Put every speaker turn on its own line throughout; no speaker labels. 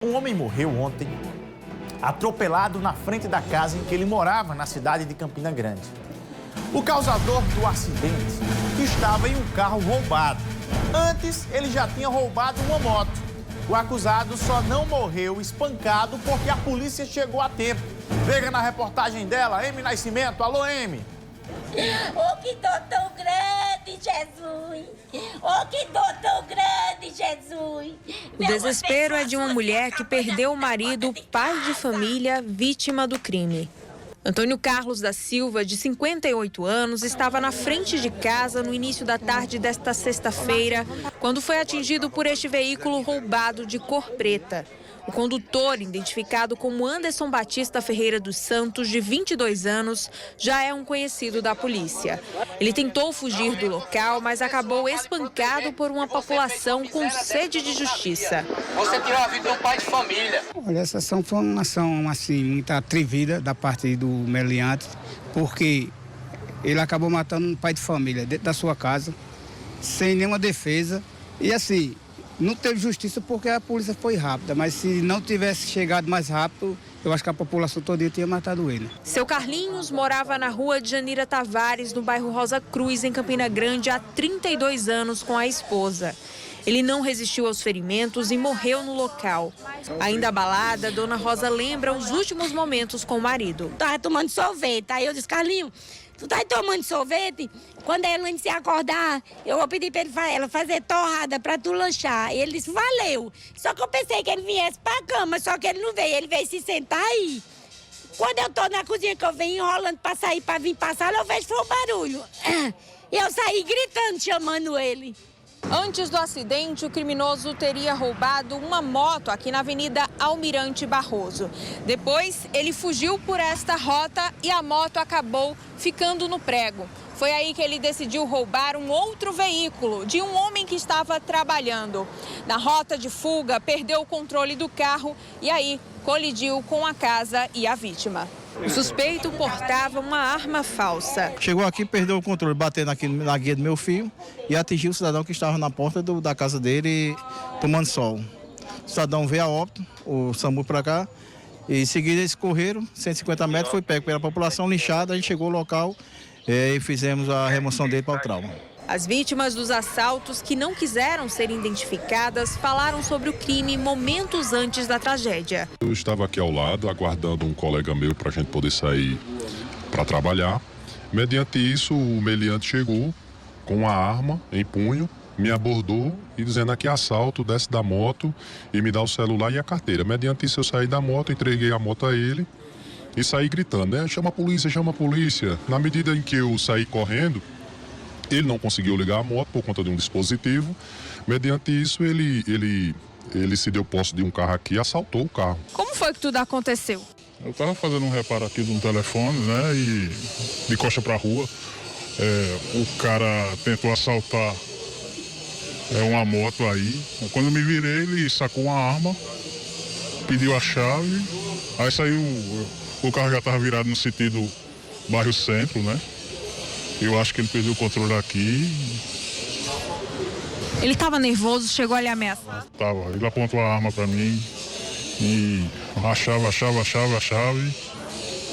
Um homem morreu ontem, atropelado na frente da casa em que ele morava, na cidade de Campina Grande. O causador do acidente estava em um carro roubado. Antes, ele já tinha roubado uma moto. O acusado só não morreu espancado porque a polícia chegou a tempo. Veja na reportagem dela, Emi Nascimento. Alô, Emi.
Oh, que dor tão grande, Jesus! Oh, que dor tão grande, Jesus!
O desespero é de uma mulher que perdeu o marido, pai de família, vítima do crime. Antônio Carlos da Silva, de 58 anos, estava na frente de casa no início da tarde desta sexta-feira, quando foi atingido por este veículo roubado de cor preta. O condutor, identificado como Anderson Batista Ferreira dos Santos, de 22 anos, já é um conhecido da polícia. Ele tentou fugir do local, mas acabou espancado por uma população com sede de justiça.
Você tirou a vida de um pai de família.
Olha, essa ação foi uma ação assim, muito atrevida da parte do meliante, porque ele acabou matando um pai de família dentro da sua casa, sem nenhuma defesa. E assim, não teve justiça porque a polícia foi rápida, mas se não tivesse chegado mais rápido, eu acho que a população toda tinha matado ele.
Seu Carlinhos morava na rua de Janira Tavares, no bairro Rosa Cruz, em Campina Grande, há 32 anos com a esposa. Ele não resistiu aos ferimentos e morreu no local. Ainda abalada, Dona Rosa lembra os últimos momentos com o marido.
Tava tomando sorvete, aí eu disse, Carlinhos, tu tá tomando sorvete? Quando ela se acordar, eu vou pedir pra ela fazer torrada pra tu lanchar. E ele disse, valeu. Só que eu pensei que ele viesse pra cama, só que ele não veio. Ele veio se sentar aí. Quando eu tô na cozinha, que eu venho enrolando pra sair, pra vir pra sala, eu vejo foi um barulho. E eu saí gritando, chamando ele.
Antes do acidente, o criminoso teria roubado uma moto aqui na Avenida Almirante Barroso. Depois, ele fugiu por esta rota e a moto acabou ficando no prego. Foi aí que ele decidiu roubar um outro veículo de um homem que estava trabalhando. Na rota de fuga, perdeu o controle do carro e aí colidiu com a casa e a vítima. O suspeito portava uma arma falsa.
Chegou aqui, perdeu o controle, bateu na guia do meu filho e atingiu o cidadão que estava na porta da casa dele tomando sol. O cidadão veio a óbito, o SAMU para cá, e em seguida eles correram, 150 metros, foi pego pela população, linchada, a gente chegou ao local e fizemos a remoção dele para o trauma.
As vítimas dos assaltos, que não quiseram ser identificadas, falaram sobre o crime momentos antes da tragédia.
Eu estava aqui ao lado, aguardando um colega meu para a gente poder sair para trabalhar. Mediante isso, o meliante chegou com a arma em punho, me abordou e dizendo aqui assalto, desce da moto e me dá o celular e a carteira. Mediante isso, eu saí da moto, entreguei a moto a ele e saí gritando, né? Chama a polícia, chama a polícia. Na medida em que eu saí correndo, ele não conseguiu ligar a moto por conta de um dispositivo. Mediante isso, ele se deu posse de um carro aqui e assaltou o carro.
Como foi que tudo aconteceu?
Eu estava fazendo um reparo aqui de um telefone, né, e de costa para a rua. O cara tentou assaltar uma moto aí. Quando eu me virei, ele sacou uma arma, pediu a chave, aí saiu, o carro já estava virado no sentido bairro Centro, né? Eu acho que ele perdeu o controle aqui.
Ele estava nervoso, chegou a lhe ameaçar?
Tava. Ele apontou a arma para mim e a chave.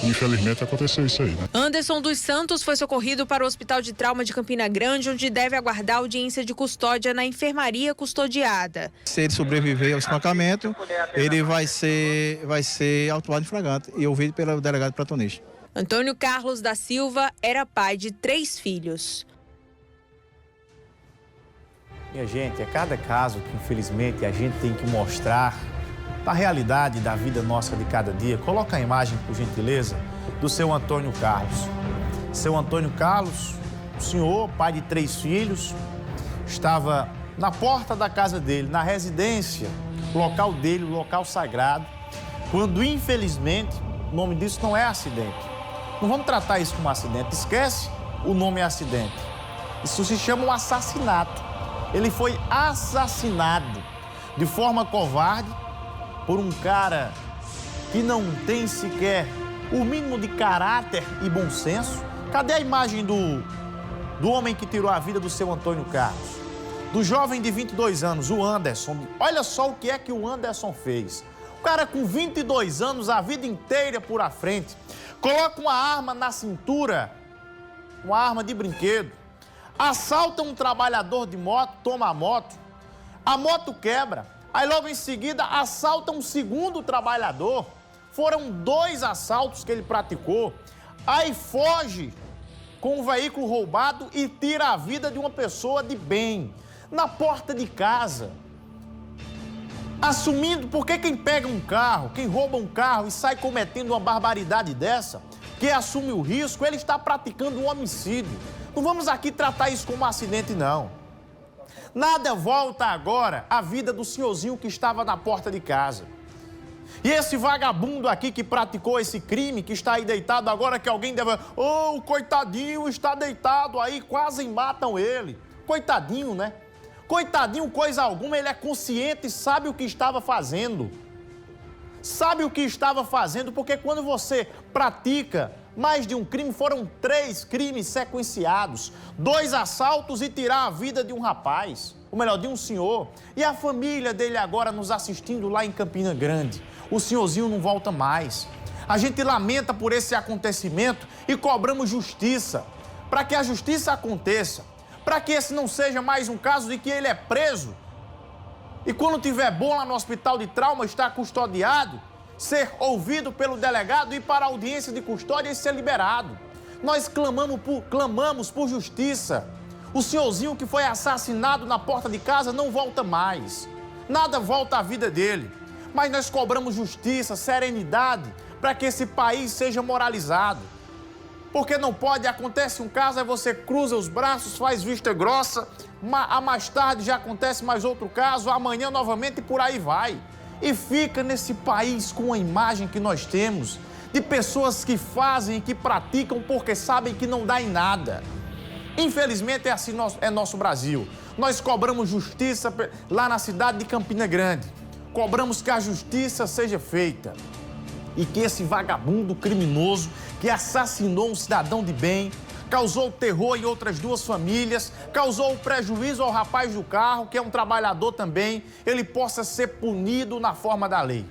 Infelizmente aconteceu isso aí, né?
Anderson dos Santos foi socorrido para o Hospital de Trauma de Campina Grande, onde deve aguardar audiência de custódia na enfermaria custodiada.
Se ele sobreviver ao espancamento, ele vai ser autuado em flagrante e ouvido pelo delegado platonista.
Antônio Carlos da Silva era pai de 3 filhos.
Minha gente, é cada caso que infelizmente a gente tem que mostrar da realidade da vida nossa de cada dia. Coloca a imagem, por gentileza, do seu Antônio Carlos. Seu Antônio Carlos, o senhor, pai de 3 filhos, estava na porta da casa dele, na residência, local dele, o local sagrado, quando infelizmente, o nome disso não é acidente. Não vamos tratar isso como acidente. Esquece o nome acidente. Isso se chama um assassinato. Ele foi assassinado de forma covarde por um cara que não tem sequer o mínimo de caráter e bom senso. Cadê a imagem do homem que tirou a vida do seu Antônio Carlos? Do jovem de 22 anos, o Anderson. Olha só o que é que o Anderson fez. cara com 22 anos, a vida inteira por à frente, coloca uma arma na cintura, uma arma de brinquedo, assalta um trabalhador de moto, toma a moto quebra, aí logo em seguida assalta um segundo trabalhador. Foram 2 assaltos que ele praticou, aí foge com o veículo roubado e tira a vida de uma pessoa de bem, na porta de casa. Assumindo, porque quem pega um carro, quem rouba um carro e sai cometendo uma barbaridade dessa, que assume o risco, ele está praticando um homicídio. Não vamos aqui tratar isso como um acidente, não. Nada volta agora à vida do senhorzinho que estava na porta de casa. E esse vagabundo aqui que praticou esse crime, que está aí deitado agora, que alguém deve... Oh, coitadinho, está deitado aí, quase matam ele. Coitadinho, né? Coitadinho, coisa alguma, ele é consciente e sabe o que estava fazendo. Sabe o que estava fazendo, porque quando você pratica mais de um crime, foram 3 crimes sequenciados, 2 assaltos e tirar a vida de um rapaz, ou melhor, de um senhor. E a família dele agora nos assistindo lá em Campina Grande. O senhorzinho não volta mais. A gente lamenta por esse acontecimento e cobramos justiça, para que a justiça aconteça, para que esse não seja mais um caso de que ele é preso e quando tiver bom lá no hospital de trauma, está custodiado, ser ouvido pelo delegado e ir para a audiência de custódia e ser liberado. Nós clamamos por justiça. O senhorzinho que foi assassinado na porta de casa não volta mais. Nada volta à vida dele. Mas nós cobramos justiça, serenidade, para que esse país seja moralizado. Porque não pode, acontece um caso, aí você cruza os braços, faz vista grossa, a mais tarde já acontece mais outro caso, amanhã novamente e por aí vai. E fica nesse país com a imagem que nós temos de pessoas que fazem e que praticam porque sabem que não dá em nada. Infelizmente é assim é nosso Brasil. Nós cobramos justiça lá na cidade de Campina Grande. Cobramos que a justiça seja feita e que esse vagabundo criminoso que assassinou um cidadão de bem, causou terror em outras 2 famílias, causou prejuízo ao rapaz do carro, que é um trabalhador também, ele possa ser punido na forma da lei.